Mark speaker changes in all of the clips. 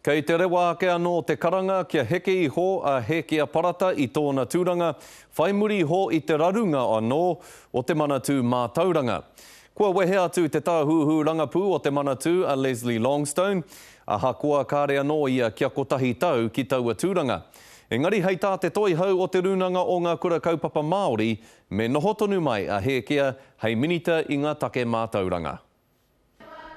Speaker 1: Kei te rewa ake anō te karanga kia heke iho a Hekia Parata i tōna tūranga, whai muri ho i te rarunga anō o te manatū mātauranga. Kua wehe atu te tāhuhu rangapū o te manatū a Leslie Longstone, a hakua kāre anō ia kia kotahi tau ki taua tūranga. Engari hei tā te toi hau o te runanga o ngā kura kaupapa Māori, me noho tonu mai a Hekia hei minita i ngā take mātauranga.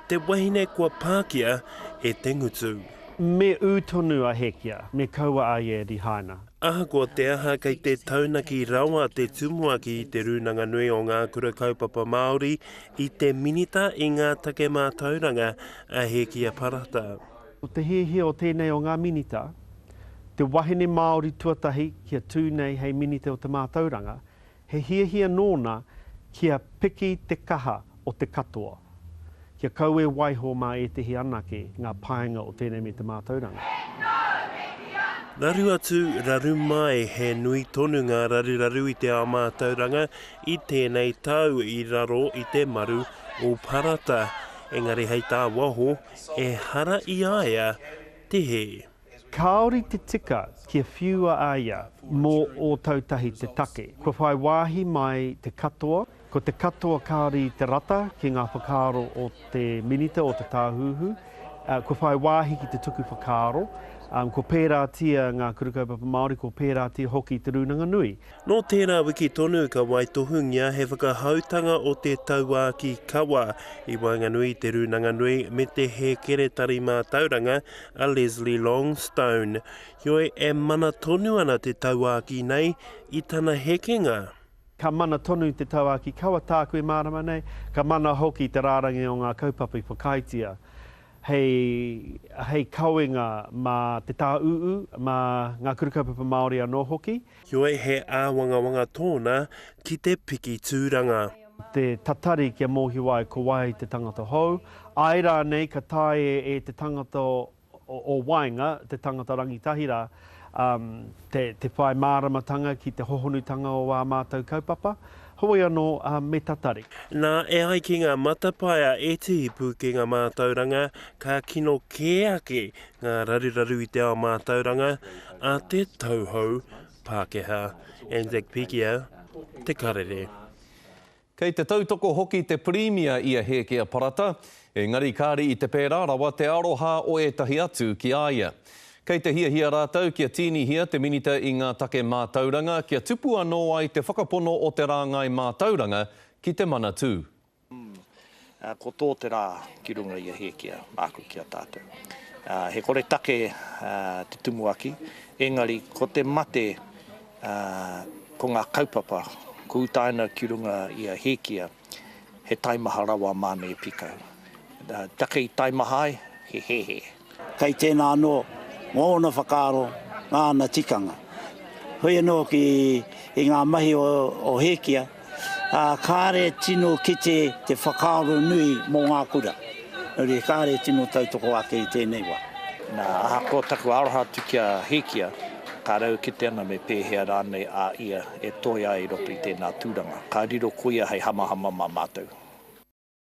Speaker 2: Te wahine kua Pākia e te ngutu.
Speaker 3: Me utonu a Hekia, me kaua a ie ri haina.
Speaker 2: Ahakoa te aha kei te taunaki rawa te tumuaki i te runanga nui o ngā kura kaupapa Māori i te minita i ngā take mātauranga a Hekia Parata.
Speaker 3: O te hihia o tēnei o ngā minita, te wahine Māori tuatahi kia tūnei hei minita o te mātauranga, he hia nōna kia piki te kaha o te katoa. Kia kaue waiho mā e tehi anake ngā paenga o tēnei me te mātauranga.
Speaker 2: Raru atu, raru mai he nui tonu ngā raru i te ao mātauranga i tēnei tau i raro i te maru o Parata. Engari hei tā waho e hara i aia te he.
Speaker 3: Kāori te tika kia whiua aia mō o tautahi te take. Ko whai wāhi mai te katoa, ko te katoa kāori te rata ki ngā whakaaro o te minita o te tāhuhu. Ko whai wāhi ki te tuku whakaaro. Ko pērātia ngā kurakaupapa Māori, ko pērātia hoki te runanga nui.
Speaker 2: Nō tērā wiki tonu ka Waitohungia he whakahautanga o te tauaki kawa i Wainganui te runanga nui me te he keretari mātauranga a Leslie Longstone. Hioi e mana tonu ana te tauaki nei i tana hekenga.
Speaker 3: Ka mana tonu te tauaki kawa tākui mārama nei, ka mana hoki te rārangi o ngā kaupapa i whakaitia. Hei kauenga mā te tā uu, mā ngā kurakaupapa Māori anō hoki.
Speaker 2: Hioi he āwangawanga tōna ki te piki tūranga.
Speaker 3: Te tatari kia mōhi wai ko wai te tangata hou. Ai rā nei ka tae e te tangata o Wainga, te tangata rangitahira, te whai māramatanga ki te hohonutanga o wā mātou kaupapa. Hoi anō me tatari.
Speaker 2: Nā e ai ki ngā matapaia e te hipu ki ngā mātauranga, ka kino ke ake ngā raru i te ao mātauranga a te tauhou Pākehā. Anzac Pikia, te karere.
Speaker 1: Kei te tautoko hoki te premia i a Hekia Parata, engari kāri i te pērā rawa te aroha o etahi atu ki aia. Kei te hia rātau kia tini hia te minita i ngā take mātauranga, kia tupu anō ai te whakapono o te rāngai mātauranga ki te manatū.
Speaker 4: Ko tō te rā ki runga i a Hekia, māku ki a tātou. He kore take te tumuaki, engari ko te mate ko ngā kaupapa, ko utaina ki runga i a Hekia, he taimaha rawa māne e pikau. Take i taimahai, he.
Speaker 5: Kei tēnā anō, ngōna whakaaro, ngāna tikanga. Hoi anō ki ngā mahi o Hekia, kāre tino ki te whakaaro nui mō ngā kura. Nori kāre tino tautoko ake i tēnei wā.
Speaker 4: Nā aha ko taku aroha tu kia Hekia, ka rau ki tēnā me pēhea rānei a ia e toi ai ropi tēnā tūranga. Ka riro kuia hei hamahama mā mātou.